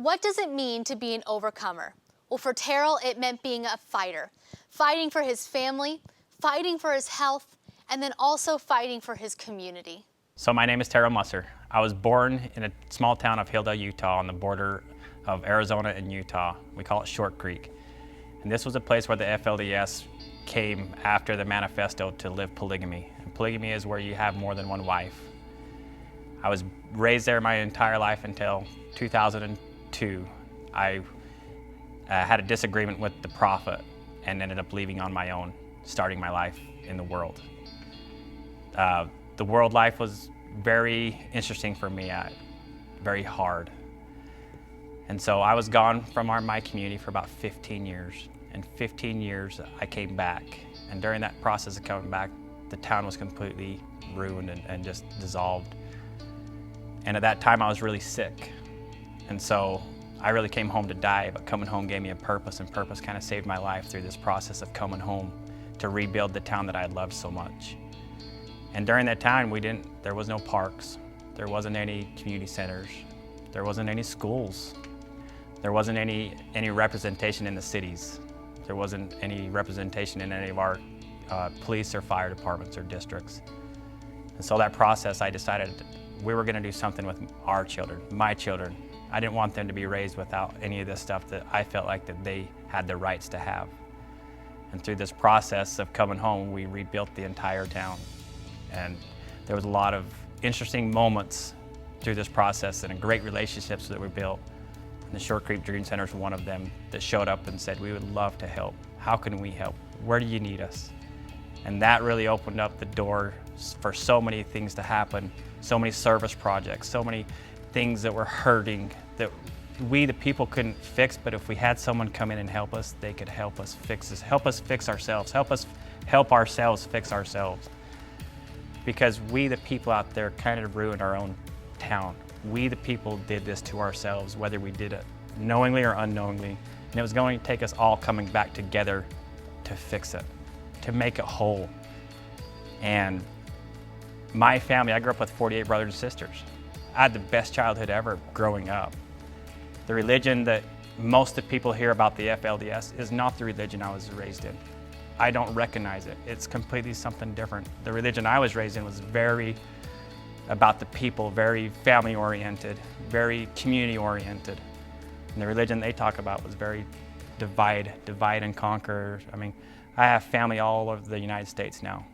What does it mean to be an overcomer? Well, for Terrill, it meant being a fighter, fighting for his family, fighting for his health, and then also fighting for his community. So my name is Terrill Musser. I was born in a small town of Hilldale, Utah, on the border of Arizona and Utah. We call it Short Creek. And this was a place where the FLDS came after the manifesto to live polygamy. And polygamy is where you have more than one wife. I was raised there my entire life until 2002. I had a disagreement with the prophet and ended up leaving on my own, starting my life in the world. The world life was very interesting for me, very hard. And so I was gone from my community for about 15 years. In 15 years, I came back. And during that process of coming back, the town was completely ruined and just dissolved. And at that time, I was really sick. And so I really came home to die, but coming home gave me a purpose, and purpose kind of saved my life through this process of coming home to rebuild the town that I loved so much. And during that time, there was no parks. There wasn't any community centers. There wasn't any schools. There wasn't any representation in the cities. There wasn't any representation in any of our police or fire departments or districts. And so that process, I decided we were gonna do something with our children, my children. I didn't want them to be raised without any of this stuff that I felt like that they had the rights to have. And through this process of coming home, we rebuilt the entire town. And there was a lot of interesting moments through this process and great relationships that we built. And the Short Creek Dream Center is one of them that showed up and said, we would love to help. How can we help? Where do you need us? And that really opened up the door for so many things to happen, so many service projects, so many things that were hurting that we, the people, couldn't fix, but if we had someone come in and help us, they could help us fix this, help us fix ourselves, help ourselves fix ourselves. Because we, the people out there, kind of ruined our own town. We, the people, did this to ourselves, whether we did it knowingly or unknowingly. And it was going to take us all coming back together to fix it, to make it whole. And my family, I grew up with 48 brothers and sisters. I had the best childhood ever growing up. The religion that most of the people hear about the FLDS is not the religion I was raised in. I don't recognize it. It's completely something different. The religion I was raised in was very about the people, very family-oriented, very community-oriented. And the religion they talk about was very divide and conquer. I mean, I have family all over the United States now.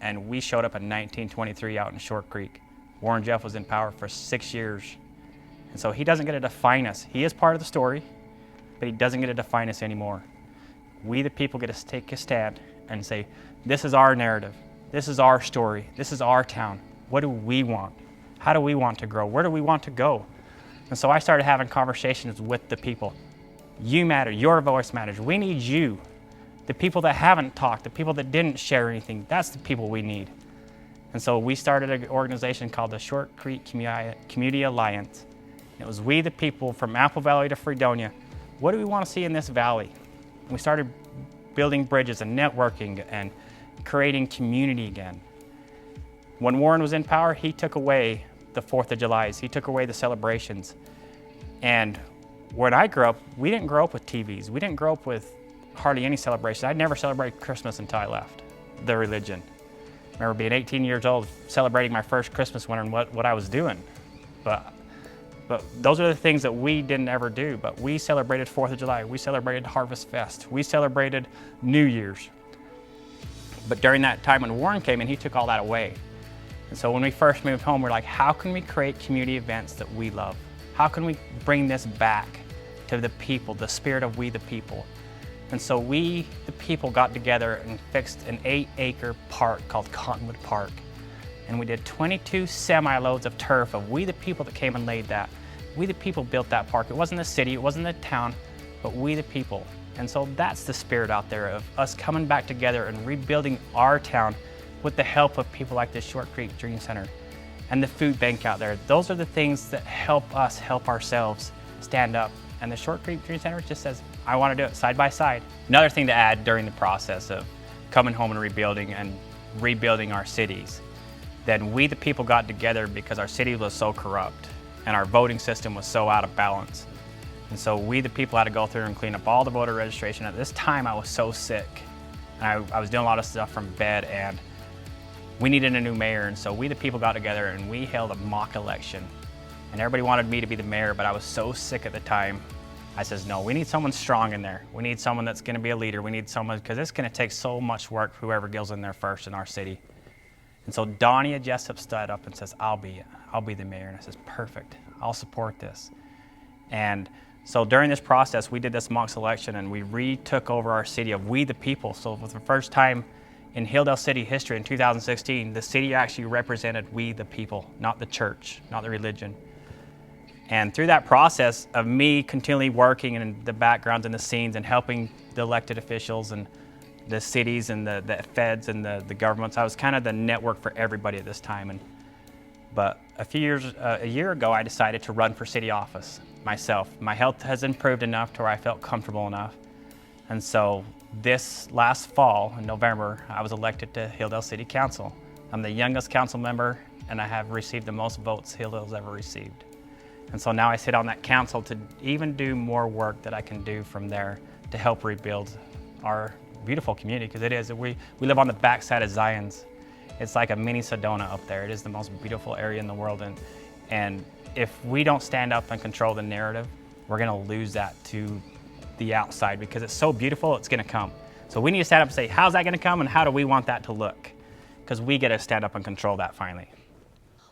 And we showed up in 1923 out in Short Creek. Warren Jeff was in power for 6 years. And so he doesn't get to define us. He is part of the story, but he doesn't get to define us anymore. We, the people, get to take a stand and say, this is our narrative. This is our story. This is our town. What do we want? How do we want to grow? Where do we want to go? And so I started having conversations with the people. You matter. Your voice matters. We need you. The people that haven't talked, the people that didn't share anything, that's the people we need. And so we started an organization called the Short Creek Community Alliance. It was we, the people, from Apple Valley to Fredonia. What do we want to see in this valley? We started building bridges and networking and creating community again. When Warren was in power, he took away the 4th of July. He took away the celebrations. And when I grew up, we didn't grow up with TVs. We didn't grow up with hardly any celebrations. I never celebrated Christmas until I left the religion. I remember being 18 years old, celebrating my first Christmas, wondering what I was doing. But those are the things that we didn't ever do. But we celebrated 4th of July. We celebrated Harvest Fest. We celebrated New Year's. But during that time when Warren came in, he took all that away. And so when we first moved home, we're like, how can we create community events that we love? How can we bring this back to the people, the spirit of we the people? And so we, the people, got together and fixed an 8-acre park called Cottonwood Park. And we did 22 semi-loads of turf of we the people that came and laid that. We the people built that park. It wasn't the city, it wasn't the town, but we the people. And so that's the spirit out there of us coming back together and rebuilding our town with the help of people like the Short Creek Dream Center and the food bank out there. Those are the things that help us help ourselves stand up. And the Short Creek Dream Center just says, I want to do it side by side. Another thing to add during the process of coming home and rebuilding our cities, then we the people got together because our city was so corrupt and our voting system was so out of balance. And so we, the people, had to go through and clean up all the voter registration. At this time, I was so sick. And I was doing a lot of stuff from bed, and we needed a new mayor. And so we, the people, got together and we held a mock election. And everybody wanted me to be the mayor, but I was so sick at the time. I says, no, we need someone strong in there. We need someone that's gonna be a leader. We need someone, because it's gonna take so much work, whoever goes in there first in our city. And so Donnie Jessup stood up and says, I'll be the mayor. And I says, perfect, I'll support this. And so during this process, we did this mock selection and we retook over our city of we the people. So for the first time in Hilldale City history in 2016, the city actually represented we the people, not the church, not the religion. And through that process of me continually working in the backgrounds and the scenes and helping the elected officials and the cities and the feds and the governments, I was kind of the network for everybody at this time. But a year ago, I decided to run for city office myself. My health has improved enough to where I felt comfortable enough. And so this last fall, in November, I was elected to Hilldale City Council. I'm the youngest council member, and I have received the most votes Hilldale's ever received. And so now I sit on that council to even do more work that I can do from there to help rebuild our beautiful community, because it is. We live on the backside of Zion's. It's like a mini Sedona up there. It is the most beautiful area in the world. And if we don't stand up and control the narrative, we're gonna lose that to the outside, because it's so beautiful, it's gonna come. So we need to stand up and say, how's that gonna come and how do we want that to look? Because we gotta stand up and control that finally.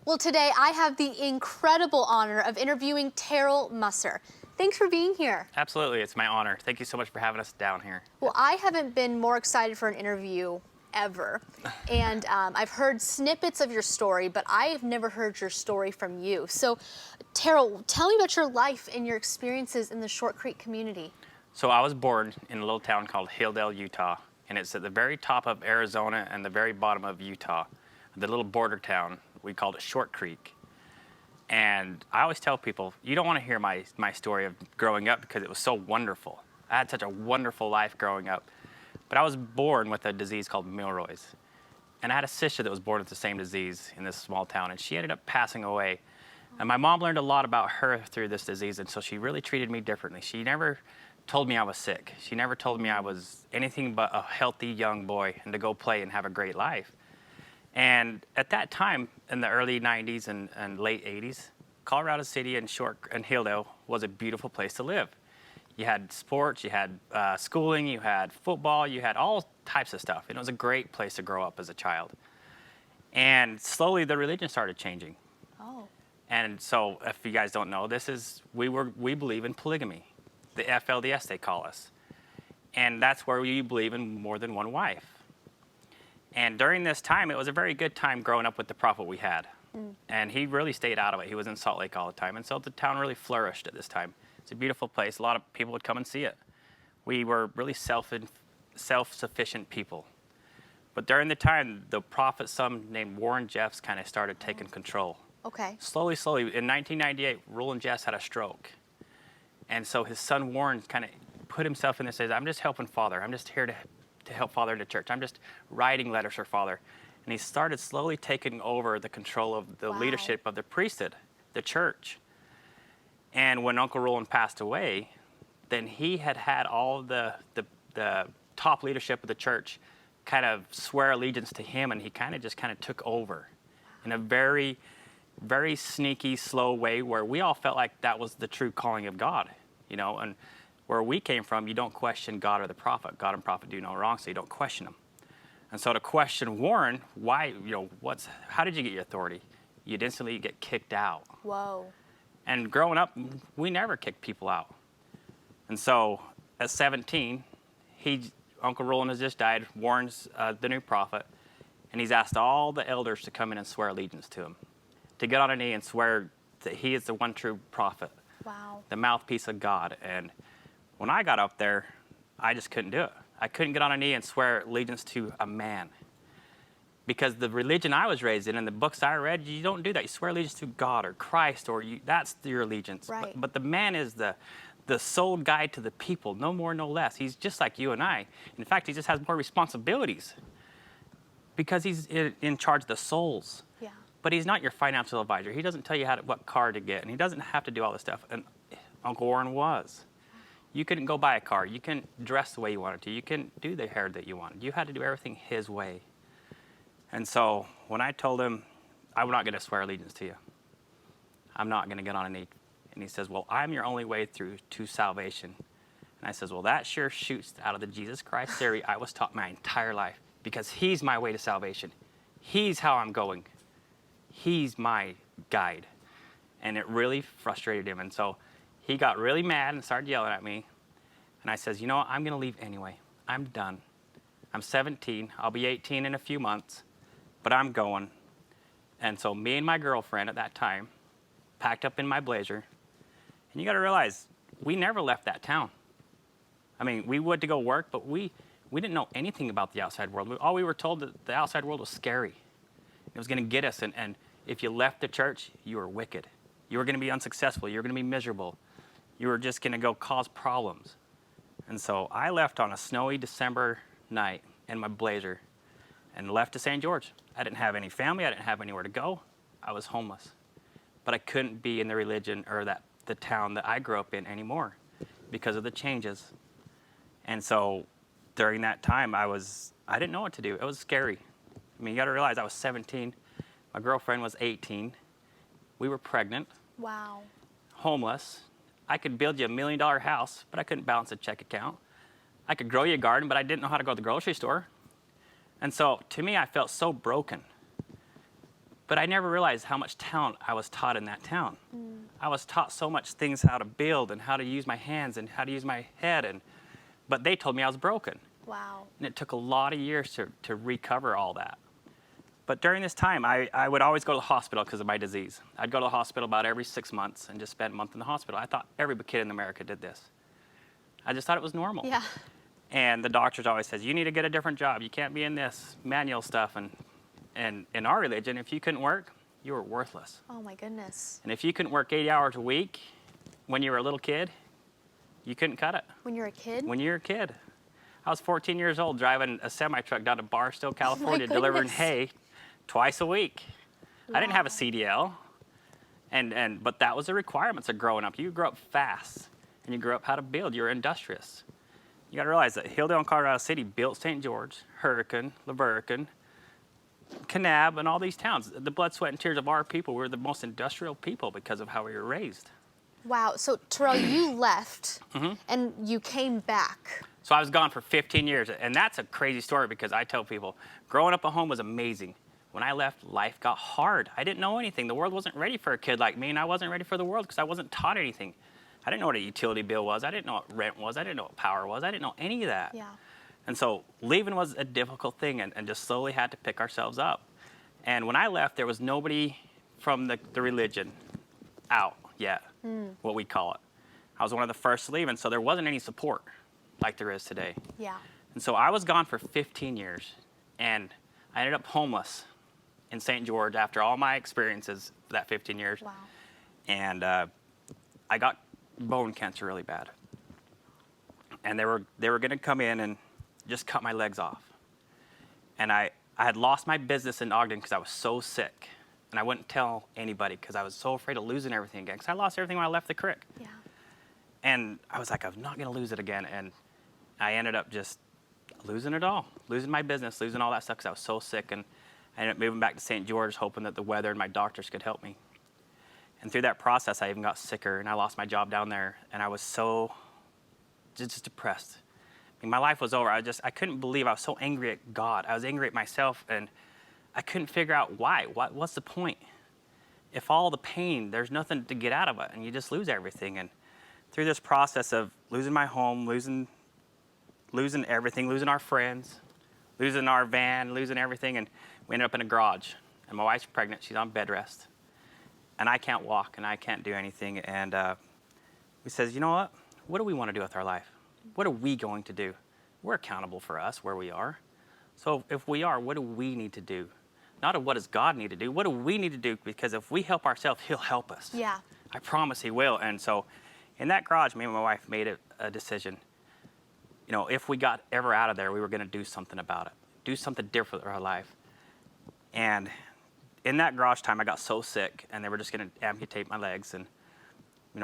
Well, today I have the incredible honor of interviewing Terrill Musser. Thanks for being here. Absolutely, it's my honor. Thank you so much for having us down here. Well, I haven't been more excited for an interview ever. And I've heard snippets of your story, but I've never heard your story from you. So, Terrill, tell me about your life and your experiences in the Short Creek community. So I was born in a little town called Hilldale, Utah, and it's at the very top of Arizona and the very bottom of Utah, the little border town. We called it Short Creek. And I always tell people, you don't want to hear my story of growing up because it was so wonderful. I had such a wonderful life growing up. But I was born with a disease called Milroy's. And I had a sister that was born with the same disease in this small town, and she ended up passing away. And my mom learned a lot about her through this disease, and so she really treated me differently. She never told me I was sick. She never told me I was anything but a healthy young boy and to go play and have a great life. And at that time, in the early 90s and late 80s, Colorado City and Hilldale was a beautiful place to live. You had sports, you had schooling, you had football, you had all types of stuff. And it was a great place to grow up as a child. And slowly the religion started changing. Oh. And so if you guys don't know, we believe in polygamy. The FLDS, they call us. And that's where we believe in more than one wife. And during this time, it was a very good time growing up with the prophet we had. And he really stayed out of it. He was in Salt Lake all the time. And so the town really flourished at this time. It's a beautiful place. A lot of people would come and see it. We were really self-sufficient people. But during the time, the prophet's son named Warren Jeffs kind of started taking control. Okay. Slowly. In 1998, Roland Jeffs had a stroke. And so his son Warren kind of put himself in this, says, I'm just helping Father. I'm just here to help Father in the church. I'm just writing letters for Father. And he started slowly taking over the control of the leadership of the priesthood, the church. And when Uncle Roland passed away, then he had all the top leadership of the church kind of swear allegiance to him, and he kind of took over in a very, very sneaky, slow way where we all felt like that was the true calling of God, you know. And where we came from, you don't question God or the prophet. God and prophet do no wrong, so you don't question them. And so to question Warren, why, you know, how did you get your authority? You'd instantly get kicked out. Whoa. And growing up, we never kicked people out. And so at 17, Uncle Roland has just died. Warren's the new prophet. And he's asked all the elders to come in and swear allegiance to him, to get on a knee and swear that he is the one true prophet. Wow. The mouthpiece of God. And when I got up there, I just couldn't do it. I couldn't get on a knee and swear allegiance to a man. Because the religion I was raised in and the books I read, you don't do that. You swear allegiance to God or Christ, or that's your allegiance. Right. But the man is the sole guide to the people, no more, no less. He's just like you and I. In fact, he just has more responsibilities because he's in charge of the souls. Yeah. But he's not your financial advisor. He doesn't tell you what car to get, and he doesn't have to do all this stuff. And Uncle Warren was. You couldn't go buy a car. You couldn't dress the way you wanted to. You couldn't do the hair that you wanted. You had to do everything his way. And so when I told him, I'm not going to swear allegiance to you. I'm not going to get on a knee. And he says, well, I'm your only way through to salvation. And I says, well, that sure shoots out of the Jesus Christ theory I was taught my entire life, because he's my way to salvation. He's how I'm going. He's my guide. And it really frustrated him. And so he got really mad and started yelling at me. And I says, you know what? I'm going to leave anyway. I'm done. I'm 17. I'll be 18 in a few months, but I'm going. And so me and my girlfriend at that time packed up in my Blazer. And you got to realize, we never left that town. I mean, we would to go work, but we didn't know anything about the outside world. All we were told that the outside world was scary. It was going to get us. And if you left the church, you were wicked. You were going to be unsuccessful. You were going to be miserable. You were just going to go cause problems. And so I left on a snowy December night in my Blazer and left to St. George. I didn't have any family. I didn't have anywhere to go. I was homeless. But I couldn't be in the religion or the town that I grew up in anymore because of the changes. And so during that time, I didn't know what to do. It was scary. I mean, you got to realize I was 17. My girlfriend was 18. We were pregnant. Wow. Homeless. I could build you $1 million house, but I couldn't balance a check account. I could grow you a garden, but I didn't know how to go to the grocery store. And so to me, I felt so broken. But I never realized how much talent I was taught in that town. I was taught so much things, how to build and how to use my hands and how to use my head. But they told me I was broken. Wow. And it took a lot of years to recover all that. But during this time, I would always go to the hospital because of my disease. I'd go to the hospital about every 6 months and just spend a month in the hospital. I thought every kid in America did this. I just thought it was normal. Yeah. And the doctors always says, you need to get a different job. You can't be in this manual stuff. And in our religion, if you couldn't work, you were worthless. Oh my goodness. And if you couldn't work 80 hours a week when you were a little kid, you couldn't cut it. When you're a kid? When you were a kid. I was 14 years old driving a semi-truck down to Barstow, California, delivering hay twice a week. Wow. I didn't have a CDL, but that was the requirements of growing up. You grew up fast, and you grew up how to build. You were industrious. You got to realize that Hilldale and Colorado City built St. George, Hurricane, Laverican, Kanab, and all these towns. The blood, sweat, and tears of our people. We were the most industrial people because of how we were raised. Wow. So, Terrill, you left, and you came back. So I was gone for 15 years, and that's a crazy story because I tell people, growing up at home was amazing. When I left, life got hard. I didn't know anything. The world wasn't ready for a kid like me, and I wasn't ready for the world because I wasn't taught anything. I didn't know what a utility bill was. I didn't know what rent was. I didn't know what power was. I didn't know any of that. Yeah. And so leaving was a difficult thing, and just slowly had to pick ourselves up. And when I left, there was nobody from the religion out yet, what we call it. I was one of the first to leave, and so there wasn't any support like there is today. Yeah. And so I was gone for 15 years, and I ended up homeless in St. George after all my experiences for that 15 years. Wow. And I got bone cancer really bad. And they were going to come in and just cut my legs off. And I had lost my business in Ogden because I was so sick. And I wouldn't tell anybody because I was so afraid of losing everything again, because I lost everything when I left the creek. Yeah. And I was like, I'm not going to lose it again. And I ended up just losing it all, losing my business, losing all that stuff because I was so sick. And I ended up moving back to St. George, hoping that the weather and my doctors could help me. And through that process, I even got sicker, and I lost my job down there. And I was so just depressed. I mean, my life was over. I couldn't believe I was so angry at God. I was angry at myself, and I couldn't figure out why. What's the point? If all the pain, there's nothing to get out of it, and you just lose everything. And through this process of losing my home, losing everything, losing our friends, losing our van, losing everything, and we ended up in a garage. And my wife's pregnant. She's on bed rest. And I can't walk, and I can't do anything. And we says, you know what? What do we want to do with our life? What are we going to do? We're accountable for us, where we are. So if we are, what do we need to do? Not what does God need to do? What do we need to do? Because if we help ourselves, He'll help us. Yeah. I promise He will. And so in that garage, me and my wife made a decision. You know, if we got ever out of there, we were going to do something about it. Do something different with our life. And in that garage time, I got so sick, and they were just going to amputate my legs. And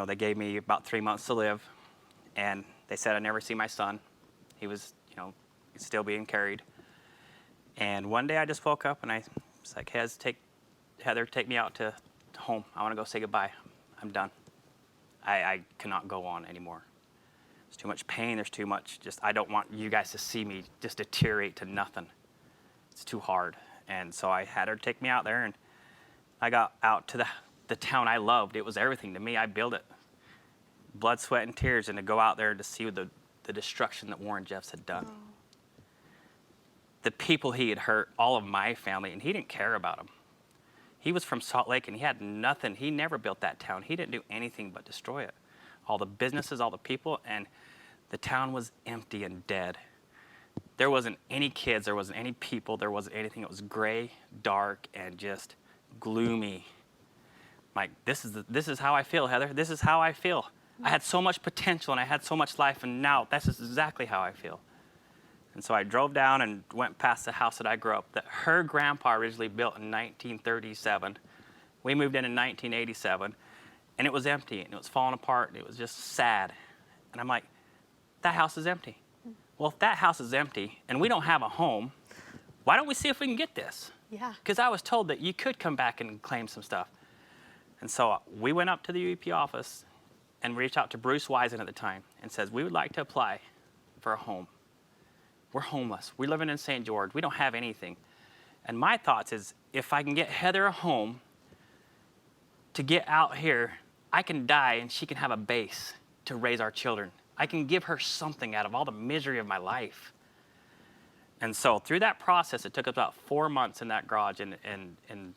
they gave me about 3 months to live, and they said I'd never see my son. He was, still being carried. And one day I just woke up and I was like, Heather, take me out to home. I want to go say goodbye. I'm done. I cannot go on anymore. There's too much pain. There's too much I don't want you guys to see me just deteriorate to nothing. It's too hard. And so I had her take me out there, and I got out to the town I loved. It was everything to me. I built it. Blood, sweat, and tears, and to go out there to see the destruction that Warren Jeffs had done. Oh. The people he had hurt, all of my family, and he didn't care about them. He was from Salt Lake, and he had nothing. He never built that town. He didn't do anything but destroy it. All the businesses, all the people, and the town was empty and dead. There wasn't any kids. There wasn't any people. There wasn't anything. It was gray, dark, and just gloomy. Like, this is how I feel, Heather. This is how I feel. I had so much potential, and I had so much life, and now that's exactly how I feel. And so I drove down and went past the house that I grew up, that her grandpa originally built in 1937. We moved in 1987, and it was empty, and it was falling apart, and it was just sad. And I'm like, that house is empty. Well, if that house is empty, and we don't have a home, why don't we see if we can get this? Yeah. Because I was told that you could come back and claim some stuff. And so we went up to the UEP office and reached out to Bruce Wisen at the time and says, we would like to apply for a home. We're homeless. We're living in St. George. We don't have anything. And my thoughts is, if I can get Heather a home to get out here, I can die and she can have a base to raise our children. I can give her something out of all the misery of my life. And so through that process, it took about 4 months in that garage and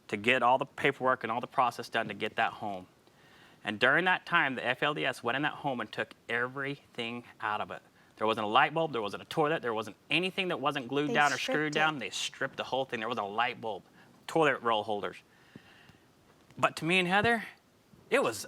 to get all the paperwork and all the process done to get that home. And during that time, the FLDS went in that home and took everything out of it. There wasn't a light bulb, there wasn't a toilet, there wasn't anything that wasn't glued down or screwed down. They stripped the whole thing. There wasn't a light bulb, toilet roll holders. But to me and Heather, it was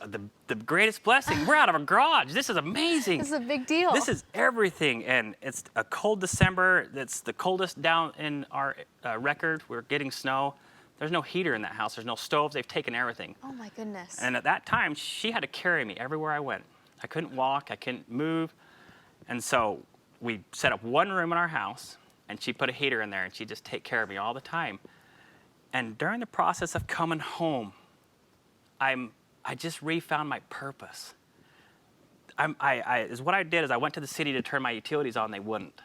the greatest blessing. We're out of a garage. This is amazing. This is a big deal. This is everything. And it's a cold December. It's the coldest down in our record. We're getting snow. There's no heater in that house. There's no stoves. They've taken everything. Oh, my goodness. And at that time, she had to carry me everywhere I went. I couldn't walk. I couldn't move. And so we set up one room in our house, and she put a heater in there, and she'd just take care of me all the time. And during the process of coming home, I just refound my purpose. What I did is I went to the city to turn my utilities on. They wouldn't.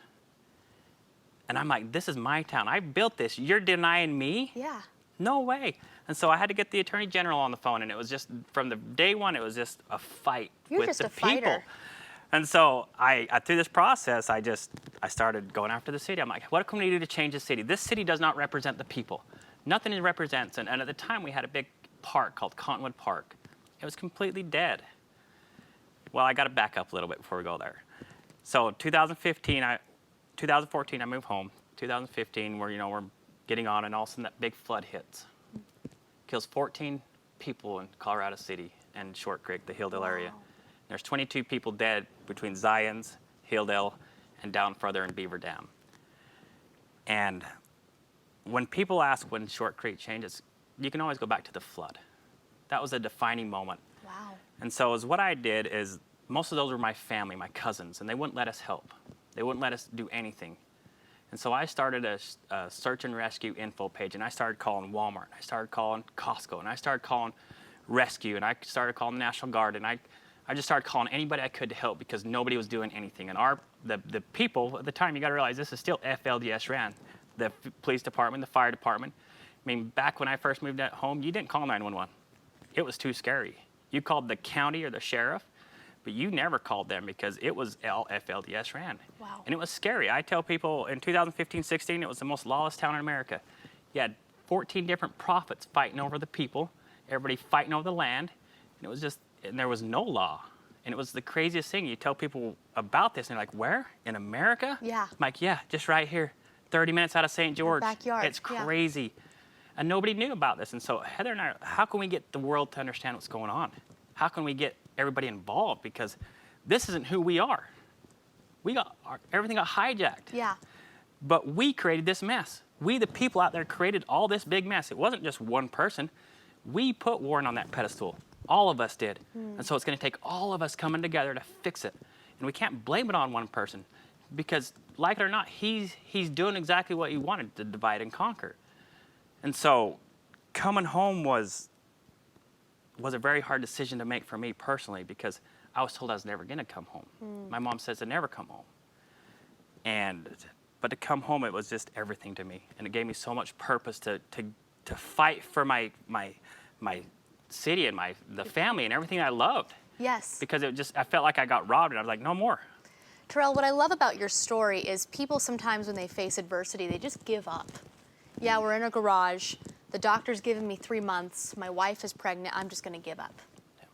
And I'm like, this is my town. I built this. You're denying me? Yeah. No way. And so I had to get the Attorney General on the phone, and it was just, from the day one, it was just a fight with the people. And so through this process, I started going after the city. I'm like, what can we do to change the city? This city does not represent the people. Nothing represents. And at the time, we had a big park called Cottonwood Park. It was completely dead. Well, I got to back up a little bit before we go there. So 2014, I moved home. 2015, we're getting on, and all of a sudden that big flood hits. Kills 14 people in Colorado City and Short Creek, the Hilldale area. There's 22 people dead between Zions, Hilldale, and down further in Beaver Dam. And when people ask when Short Creek changes, you can always go back to the flood. That was a defining moment. Wow. And so what I did is, most of those were my family, my cousins, and they wouldn't let us help. They wouldn't let us do anything. And so I started a search and rescue info page, and I started calling Walmart, I started calling Costco, and I started calling rescue, and I started calling the National Guard, and I just started calling anybody I could to help because nobody was doing anything. And the people at the time, you got to realize this is still FLDS ran. The police department, the fire department. I mean, back when I first moved at home, you didn't call 911. It was too scary. You called the county or the sheriff, but you never called them because it was all FLDS ran. Wow. And it was scary. I tell people in 2015-16, it was the most lawless town in America. You had 14 different prophets fighting over the people, everybody fighting over the land, and it was just, and there was no law. And it was the craziest thing. You tell people about this, and they're like, where? In America? Yeah. I'm like, yeah, just right here, 30 minutes out of St. George. Backyard. It's crazy. Yeah. And nobody knew about this. And so Heather and I, how can we get the world to understand what's going on? How can we get everybody involved? Because this isn't who we are. Everything got hijacked. Yeah. But we created this mess. We, the people out there, created all this big mess. It wasn't just one person. We put Warren on that pedestal. All of us did. And so it's going to take all of us coming together to fix it. And we can't blame it on one person because, like it or not, he's doing exactly what he wanted, to divide and conquer. And so coming home was a very hard decision to make for me personally because I was told I was never going to come home. My mom says to never come home. But to come home, it was just everything to me. And it gave me so much purpose to fight for my city and the family and everything I loved. Yes. Because I felt like I got robbed, and I was like, no more. Terrill, what I love about your story is people sometimes when they face adversity, they just give up. Yeah, we're in a garage. The doctor's given me 3 months. My wife is pregnant. I'm just going to give up. Yeah.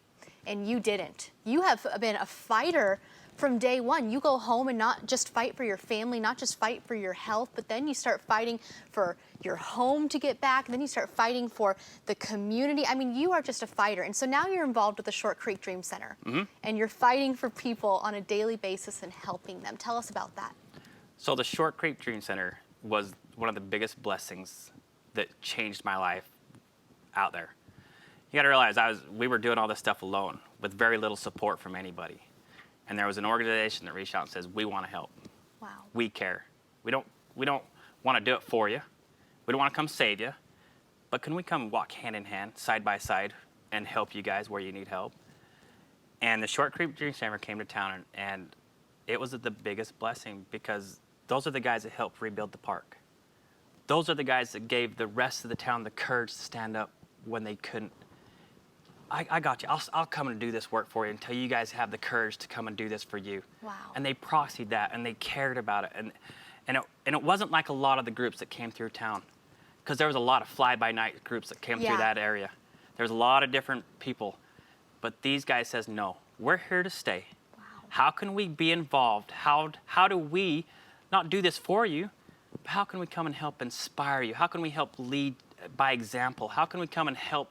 And you didn't. You have been a fighter from day one. You go home and not just fight for your family, not just fight for your health, but then you start fighting for your home to get back, and then you start fighting for the community. I mean, you are just a fighter. And so now you're involved with the Short Creek Dream Center, and you're fighting for people on a daily basis and helping them. Tell us about that. So the Short Creek Dream Center was one of the biggest blessings that changed my life out there. You got to realize we were doing all this stuff alone with very little support from anybody. And there was an organization that reached out and says, we want to help. Wow. We care. We don't want to do it for you. We don't want to come save you. But can we come walk hand in hand, side by side, and help you guys where you need help? And the Short Creek Dream Center came to town, and it was the biggest blessing because those are the guys that helped rebuild the park. Those are the guys that gave the rest of the town the courage to stand up when they couldn't. I got you. I'll come and do this work for you until you guys have the courage to come and do this for you. Wow. And they proxied that, and they cared about it. And it wasn't like a lot of the groups that came through town, because there was a lot of fly-by-night groups that came through that area. There's a lot of different people. But these guys says, no, we're here to stay. Wow. How can we be involved? How do we not do this for you, but how can we come and help inspire you? How can we help lead by example? How can we come and help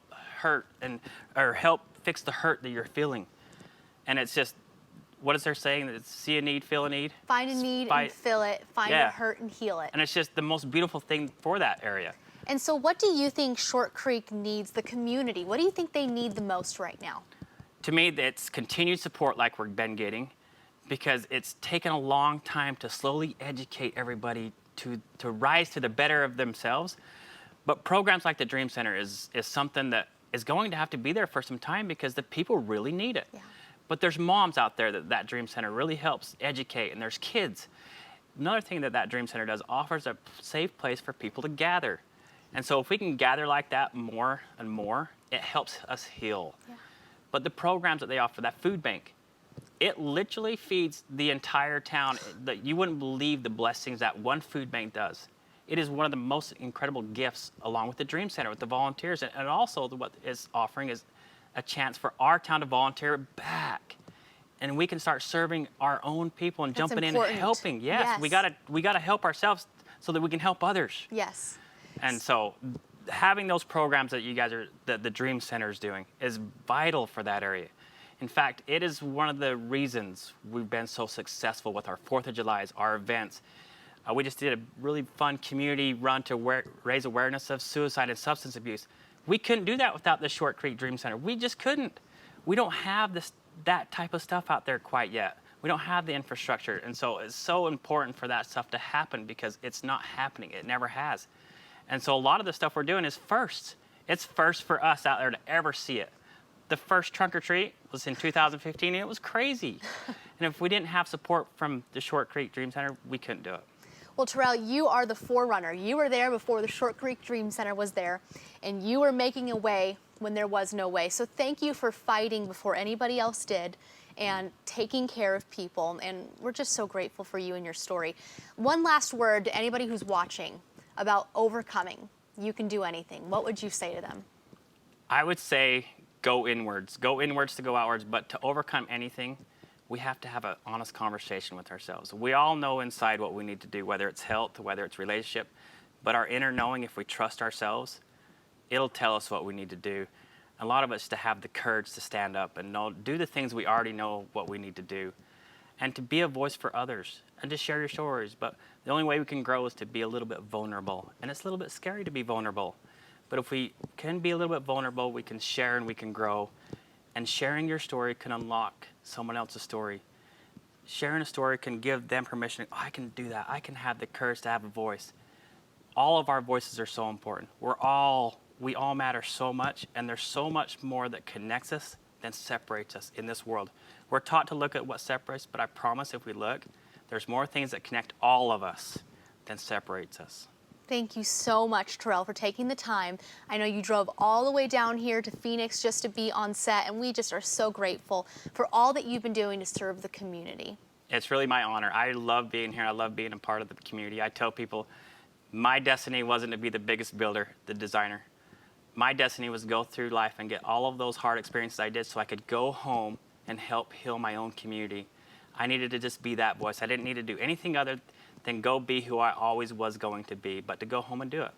or help fix the hurt that you're feeling? And it's just, what is there saying? It's see a need, feel a need. Find a need and fill it. Find a hurt and heal it. And it's just the most beautiful thing for that area. And so what do you think Short Creek needs, the community? What do you think they need the most right now? To me, it's continued support like we've been getting, because it's taken a long time to slowly educate everybody to rise to the better of themselves. But programs like the Dream Center is something that is going to have to be there for some time because the people really need it. Yeah. But there's moms out there that Dream Center really helps educate, and there's kids. Another thing that Dream Center does, offers a safe place for people to gather. And so if we can gather like that more and more, it helps us heal. Yeah. But the programs that they offer, that food bank, it literally feeds the entire town. That you wouldn't believe the blessings that one food bank does. It is one of the most incredible gifts, along with the Dream Center, with the volunteers. And also what it's offering is a chance for our town to volunteer back. And we can start serving our own people and jumping in and helping. Yes. We gotta help ourselves so that we can help others. Yes. And so having those programs that you guys that the Dream Center is doing is vital for that area. In fact, it is one of the reasons we've been so successful with our 4th of July's, our events. We just did a really fun community run to raise awareness of suicide and substance abuse. We couldn't do that without the Short Creek Dream Center. We just couldn't. We don't have that type of stuff out there quite yet. We don't have the infrastructure. And so it's so important for that stuff to happen because it's not happening. It never has. And so a lot of the stuff we're doing is first. It's first for us out there to ever see it. The first trunk or treat was in 2015, and it was crazy. And if we didn't have support from the Short Creek Dream Center, we couldn't do it. Well, Terrill, you are the forerunner. You were there before the Short Creek Dream Center was there, and you were making a way when there was no way. So thank you for fighting before anybody else did and taking care of people, and we're just so grateful for you and your story. One last word to anybody who's watching about overcoming. You can do anything. What would you say to them? I would say go inwards. Go inwards to go outwards, but to overcome anything, we have to have an honest conversation with ourselves. We all know inside what we need to do, whether it's health, whether it's relationship, but our inner knowing, if we trust ourselves, it'll tell us what we need to do. A lot of us to have the courage to stand up and do the things we already know what we need to do, and to be a voice for others and to share your stories. But the only way we can grow is to be a little bit vulnerable, and it's a little bit scary to be vulnerable. But if we can be a little bit vulnerable, we can share and we can grow. And sharing your story can unlock someone else's story. Sharing a story can give them permission. Oh, I can do that. I can have the courage to have a voice. All of our voices are so important. We all matter so much, and there's so much more that connects us than separates us in this world. We're taught to look at what separates, but I promise if we look, there's more things that connect all of us than separates us. Thank you so much, Terrill, for taking the time. I know you drove all the way down here to Phoenix just to be on set, and we just are so grateful for all that you've been doing to serve the community. It's really my honor. I love being here. I love being a part of the community. I tell people my destiny wasn't to be the biggest builder, the designer. My destiny was to go through life and get all of those hard experiences I did so I could go home and help heal my own community. I needed to just be that voice. I didn't need to do anything other than go be who I always was going to be, but to go home and do it.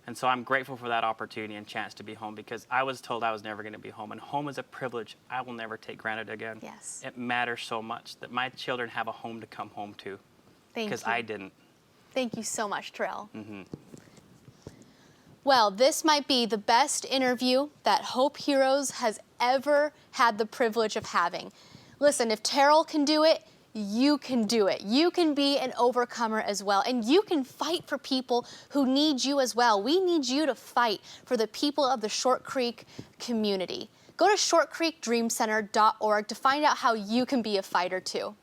And so I'm grateful for that opportunity and chance to be home, because I was told I was never going to be home. And home is a privilege I will never take granted again. Yes. It matters so much that my children have a home to come home to. Thank you. Because I didn't. Thank you so much, Terrill. Well, this might be the best interview that Hope Heroes has ever had the privilege of having. Listen, if Terrill can do it, you can do it. You can be an overcomer as well, and you can fight for people who need you as well. We need you to fight for the people of the Short Creek community. Go to shortcreekdreamcenter.org to find out how you can be a fighter too.